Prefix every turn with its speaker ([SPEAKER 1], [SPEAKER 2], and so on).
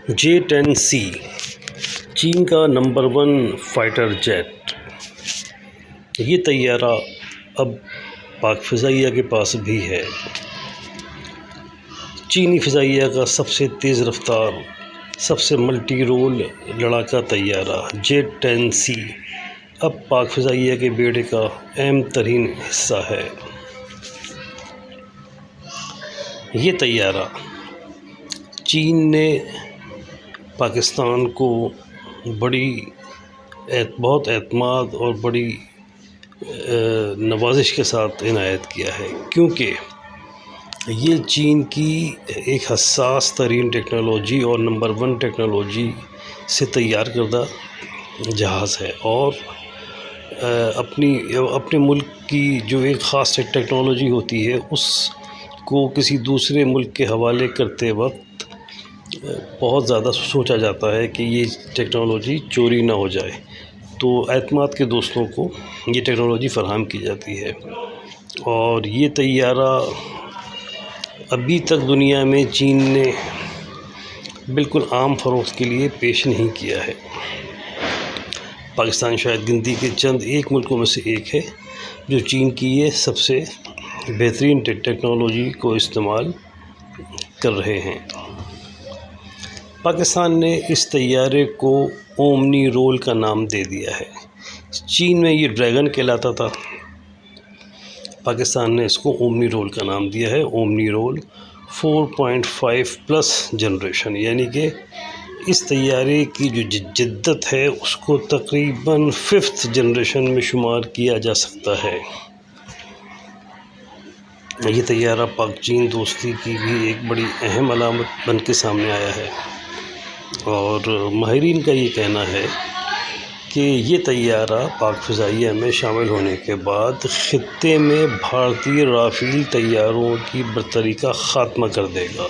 [SPEAKER 1] J-10C چین کا number 1 fighter jet. یہ طیارہ اب پاک فضائیہ کے پاس بھی ہے۔ چینی فضائیہ کا سب سے تیز رفتار، سب سے ملٹی رول لڑاکا طیارہ J-10C اب پاک فضائیہ کے بیڑے کا اہم ترین حصہ ہے۔ یہ طیارہ چین نے پاکستان کو بہت اعتماد اور بڑی نوازش کے ساتھ عنایت کیا ہے، کیونکہ یہ چین کی ایک حساس ترین ٹیکنالوجی اور نمبر 1 ٹیکنالوجی سے تیار کردہ جہاز ہے، اور اپنے ملک کی جو ایک خاص ٹیکنالوجی ہوتی ہے اس کو کسی دوسرے ملک کے حوالے کرتے وقت بہت زیادہ سوچا جاتا ہے کہ یہ ٹیکنالوجی چوری نہ ہو جائے، تو اعتماد کے دوستوں کو یہ ٹیکنالوجی فراہم کی جاتی ہے۔ اور یہ طیارہ ابھی تک دنیا میں چین نے بالکل عام فروخت کے لیے پیش نہیں کیا ہے۔ پاکستان شاید گنتی کے چند ایک ملکوں میں سے ایک ہے جو چین کی یہ سب سے بہترین ٹیکنالوجی کو استعمال کر رہے ہیں۔ پاکستان نے اس طیارے کو اومنی رول کا نام دے دیا ہے۔ چین میں یہ ڈریگن کہلاتا تھا، پاکستان نے اس کو اومنی رول کا نام دیا ہے۔ اومنی رول 4.5+ جنریشن، یعنی کہ اس طیارے کی جو جدت ہے اس کو تقریباً 5th جنریشن میں شمار کیا جا سکتا ہے۔ یہ طیارہ پاک چین دوستی کی بھی ایک بڑی اہم علامت بن کے سامنے آیا ہے، اور ماہرین کا یہ کہنا ہے کہ یہ طیارہ پاک فضائیہ میں شامل ہونے کے بعد خطے میں بھارتی رافیل طیاروں کی برتری کا خاتمہ کر دے گا۔